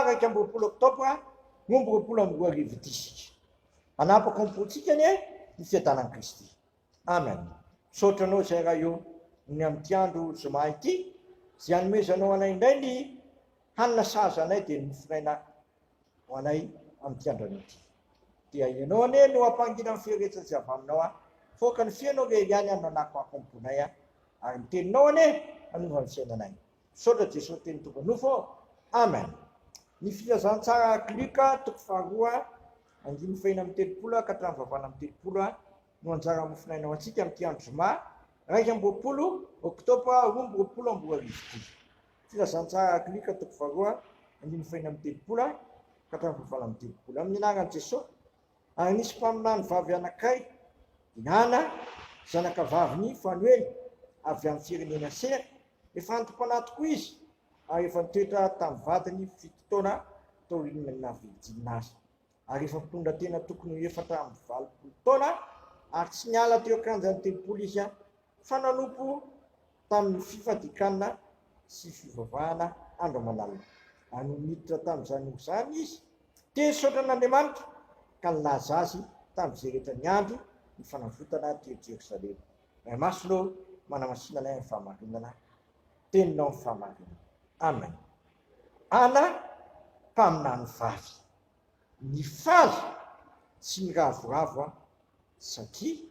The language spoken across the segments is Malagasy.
raika amby roapolo oktobra gnomby roapolo amby roa arivo disika. Manapaka ampotsika ny fiadanan'i Kristy. Amen. Sotranao zay raha io ny amin'ity andro zoma ity, zay hanomezanao anay indray ny hanina saza anay dia nofinaina ho anay amin'ity andro an'ity. Dia ianao ane no ampangina amin'ny firehetra tsy avy aminao foka ny fianao re ihany ananako akomponay ary ny teninao ane anova ny fiainanay. Sotra Jesosy teny tomponofo. Amen. Ny filazantsara Luka toko faharoa andimy fahina amin'ny telopolo ka hatramin'ny vavana amin'ny telopolo no anjara mofinaina ho antsika amin'ity andro zoma raika amby roapolo oktobra roa roapolo amby roa arivo disika. Filazantsara Luka toko faharoa andimy fahina amin'ny telopolo ka hatramin'ny vavana amin'ny telopolo. Amin'ny anaran'i Jesosy. Ary nisy mpaminany vavy anankiray, Ana, zanaka vaviny Fanuely, avy amin'ny firenena Sera, efa antom-panahy tokoa izy, ary efa nitoetra tamin'ny vadiny 7 taona taorian'ny nahavijilina azy. Ary efa mpitondra tena tokony 420 taona, ary tsy niala teo akanjan'ny telopolo izy fa nanompo tamin'ny fifadikanana sy fivavahana andro aman'alina. Ary miditra tamin'izany izany izy, teny sotran'Andriamanitra ka nilaza azy tamin'izay rehetra ny andro ny fanavotana teo Jerosalema. Ray masonao manamasinana ny fahamarinana, teninao ny fahamarinana. Amen. Ana mpaminany vavy, ny faly sy ny ravoravo satria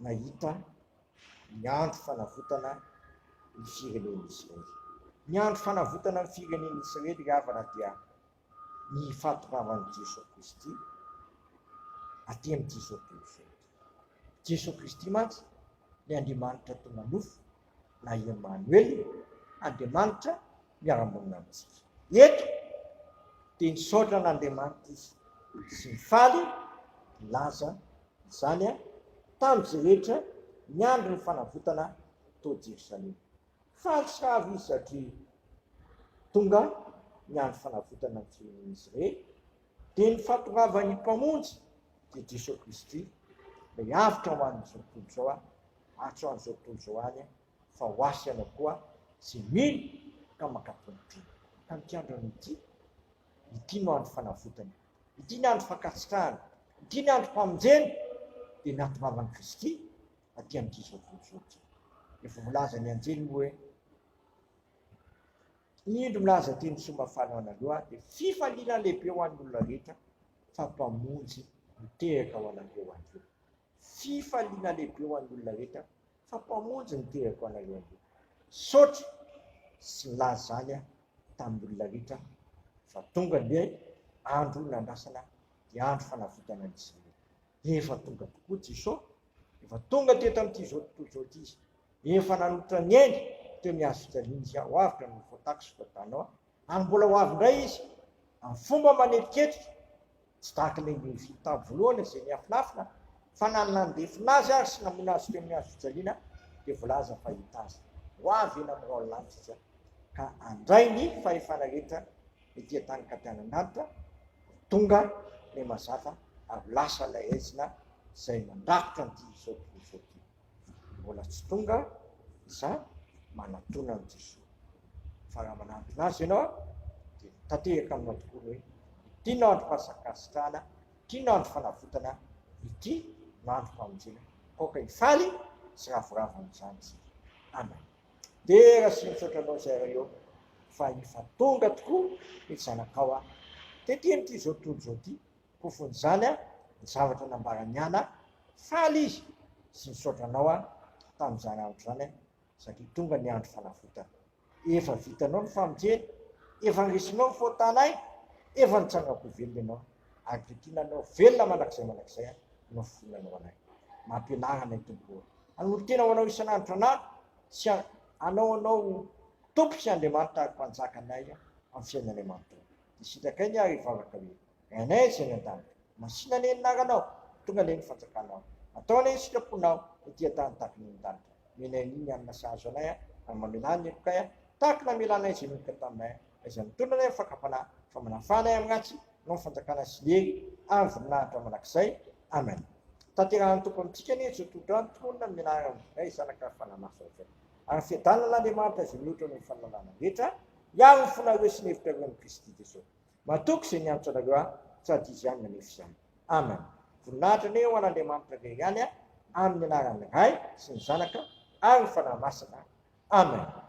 nahita ny andro fanavotana ny firenen'ny Israely. Ny andro fanavotana ny firenen'ny Israely ravana dia ny fatoravan'i Jesosy Kristy aty amin'izao tontolo izao. Jesosy Kristy mantsy ny Andriamanitra tonga nofo na Emmanuel, Andriamanitra miara-monina amintsika. Eto dia nisaotra n'Andriamanitra izy sy ny faly nilaza izany tamin'izay rehetra ny andro ny fanavotana tao Jerosalema. Faly sy ravy izy satria tonga ny andro fanavotana ny firenen'ny Israely dia ny fatoravany mpamonjy dia Jesosy Kristy ilay avitra ho an'izao tontolo izao atso an'izao tontolo izao any fa ho asy ianao koa sy mino ka makatonitiny. Ka n'ity andro an'ity, ity no andro fanavotana, ity ny andro fankasitrahana, ity ny andro mpamonjena dia natoravan'i Kristy aty amin'izao tontolo izao. Efa volaza ny anjely moa hoe indro milaza teny somafaly aloha dia fifaliana lehibe ho an'olona rehetra fa mpamonjy miteraka ho anareo andreo. Fifaliana lehibe ho an'olona rehetra fa mpamonjy miteraka ho anareo andreo. Saotra sy nilaza zany tamin'olona rehetra fa tonga ilay andro nandrasana dia andro fanavotana ny Israely. Efa tonga tokoa Jesosy, efa tonga teto amin'ity zao tontolo izao ity izy. Efa nanotra ny eny teo mihazo fijaliana izy ho avy ny voatako sy voatanao ary mbola ho avy indray izy amin'ny fomba manetriketrika tsy tahaka ilay vita voalohany izay niafinafina fa nanandefina azy ary sy namono azy teo mihazo fijaliana dia voalaza fahita azy ho avy eny amin'ny raolanitra ka andray ny fahefana rehetra etỳ tany ka tianan'Andriamanitra tonga ilay mazava ary lasa ilay ezina izay mandrafitra n'ity izao tontolo izao ity. Mbola tsy tonga za manatona ny Jesosy. Fa raha manantona azy ianao dia tanteraka aminao tokoa hoe ity no andro fahasakasitrahana, ity no andro fanavotana, ity no andro famonjena. Koka hifaly sy ravoravo amin'izany isika. Amen. Dia raha sy misaotranao izay raha eo fa efa tonga tokoa ny zanakao tetỳ amin'ity izao tontolo izao ity, kofon'izany ny zavatra nambarany ana faly izy sy nisaotranao tamin'izany andro zany satria tonga ny andro fanavotana. Efa vitanao ny famonjena, efa nirisinao ny fotanay, efa nitsangako velona ianao ary dia tiananao velona mandrakizay no fonanao anay. Mampianarana ny tompo. Anory tena ho anao isan'andro anandro sy anao tompo sy Andriamanitra ary mpanjaka anay amin'ny fiainanay manontolo. Dia sitraka iny ary hivavaka hoe ainay izay ny an-tany masina ny eninarana tonga ilay ny fanjakanao ataonay ny sitraponao etỳ tany tahaka ny an-danitra. Menay ny anina sahazo anay ary mamelany ny tokay tahaka namelanay izay noloka taminay izay mitondra anay fakapana fa manafanay amin'atsy no fanjakana sy lery amin'ny voninahitra manakizay. Amen. Tanterahany tompo amintsika ny zao tontolo andro tokonona ny menarana ay zanaka fanamaso ary fiadanana n'Andriamanitra izay mihoatra ny fahalalana rehetra Yang funawis ni fitagon Kristi Yesus. Matuk senyam sadaga sati siang nanifsan. Amen. Funata ni wana de mantra ke ganya. Amin naran hai sinsanaka. Ang fana masana. Amen.